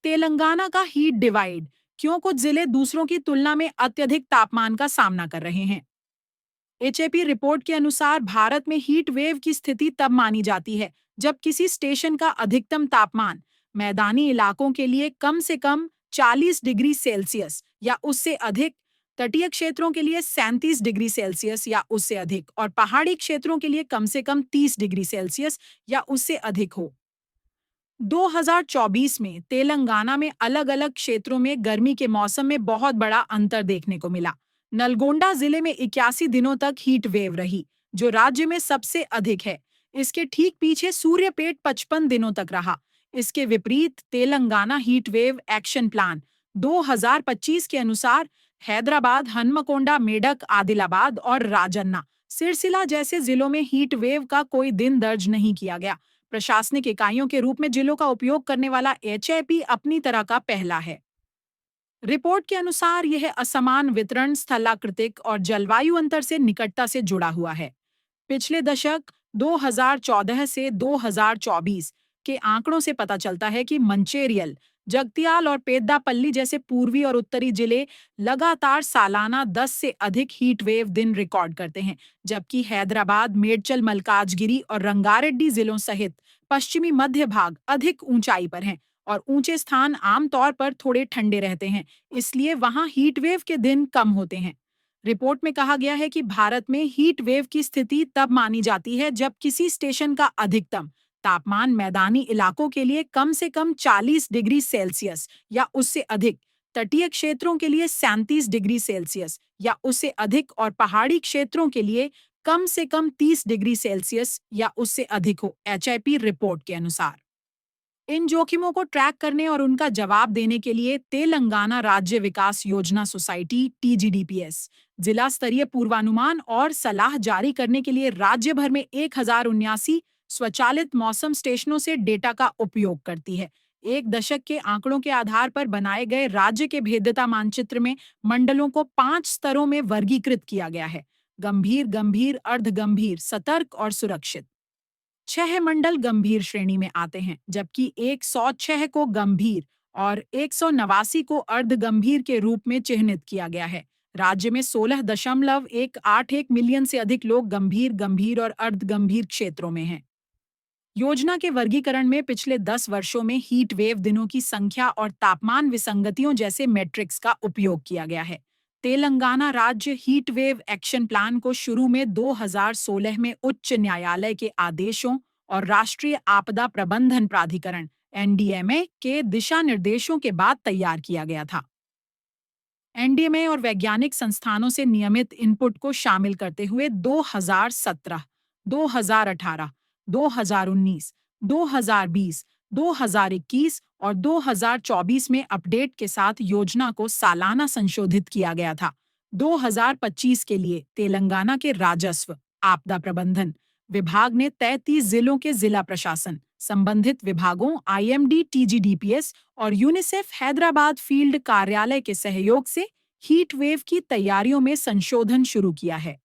तेलंगाना का heat divide, क्यों कुछ जिले दूसरों की तुलना में अत्यधिक तापमान का सामना कर रहे हैं। एचएपी रिपोर्ट के अनुसार भारत में हीट वेव की स्थिति तब मानी जाती है जब किसी स्टेशन का अधिकतम तापमान मैदानी इलाकों के लिए कम से कम 40 डिग्री सेल्सियस या उससे अधिक, तटीय क्षेत्रों के लिए 37 डिग्री सेल्सियस या उससे अधिक और पहाड़ी क्षेत्रों के लिए कम से कम 30 डिग्री सेल्सियस या उससे अधिक हो। 2024 में तेलंगाना में अलग-अलग क्षेत्रों में गर्मी के मौसम में बहुत बड़ा अंतर देखने को मिला। नलगोंडा जिले में 81 दिनों तक हीट वेव रही, जो राज्य में सबसे अधिक है। इसके ठीक पीछे सूर्यपेट 55 दिनों तक रहा। इसके विपरीत Telangana heat wave action plan 2025 के अनुसार हैदराबाद, हन्मकोंडा, मेडक, आदिलाबाद और राजन्ना, सिरसिला जैसे जिलों में हीट वेव का कोई दिन दर्ज नहीं किया गया। प्रशासनिक इकाइयों के रूप में जिलों का उपयोग करने वाला एचएपी अपनी तरह का पहला है। रिपोर्ट के अनुसार यह असमान वितरण, स्थलाकृतिक और जलवायु अंतर से निकटता से जुड़ा हुआ है। पिछले दशक 2014 से 2024 के आंकड़ों से पता चलता है कि मंचेरियल, जगतियाल और पेद्दापल्ली जैसे पूर्वी और उत्तरी जिले लगातार सालाना 10 से अधिक हीट वेव दिन रिकॉर्ड करते हैं, जबकि हैदराबाद, मेडचल मल्काजगिरी और रंगारेड्डी जिलों सहित पश्चिमी मध्य भाग अधिक ऊंचाई पर हैं और ऊंचे स्थान आमतौर पर थोड़े ठंडे रहते हैं, इसलिए वहां हीट वेव के दिन कम होते हैं। रिपोर्ट में कहा गया है कि भारत में हीट वेव की स्थिति तब मानी जाती है जब किसी स्टेशन का अधिकतम तापमान मैदानी इलाकों के लिए कम से कम 40 डिग्री सेल्सियस या उससे अधिक, तटीय क्षेत्रों के लिए 37 डिग्री सेल्सियस या उससे अधिक और पहाड़ी क्षेत्रों के लिए कम से कम 30 डिग्री सेल्सियस या उससे अधिक हो। एचआईपी रिपोर्ट के अनुसार इन जोखिमों को ट्रैक करने और उनका जवाब देने के लिए तेलंगाना राज्य विकास योजना सोसाइटी टीजीडीपीएस जिला स्तरीय पूर्वानुमान और सलाह जारी करने के लिए राज्य भर में 1079 स्वचालित मौसम स्टेशनों से डेटा का उपयोग करती है। एक दशक के आंकड़ों के आधार पर बनाए गए राज्य के भेद्यता मानचित्र में मंडलों को 5 स्तरों में वर्गीकृत किया गया है: गंभीर, गंभीर, अर्ध गंभीर, सतर्क और सुरक्षित। 6 मंडल गंभीर श्रेणी में आते हैं, जबकि 106 को गंभीर और 189 को अर्ध गंभीर के रूप में चिह्नित किया गया है। राज्य में 16.181 मिलियन से अधिक लोग गंभीर, गंभीर और अर्ध गंभीर क्षेत्रों में हैं। योजना के वर्गीकरण में पिछले 10 वर्षों में हीट वेव दिनों की संख्या और तापमान विसंगतियों जैसे मैट्रिक्स का उपयोग किया गया है। तेलंगाना राज्य हीट वेव एक्शन प्लान को शुरू में 2016 में उच्च न्यायालय के आदेशों और राष्ट्रीय आपदा प्रबंधन प्राधिकरण एनडीएमए के दिशा निर्देशों के बाद तैयार किया गया था। एनडीएमए और वैज्ञानिक संस्थानों से नियमित इनपुट को शामिल करते हुए 2017, 2018, 2019, 2020, 2021 और 2024 में अपडेट के साथ योजना को सालाना संशोधित किया गया था। 2025 के लिए तेलंगाना के राजस्व आपदा प्रबंधन विभाग ने 33 जिलों के जिला प्रशासन, संबंधित विभागों, आईएमडी, टीजीडीपीएस और यूनिसेफ हैदराबाद फील्ड कार्यालय के सहयोग से हीट वेव की तैयारियों में संशोधन शुरू किया है।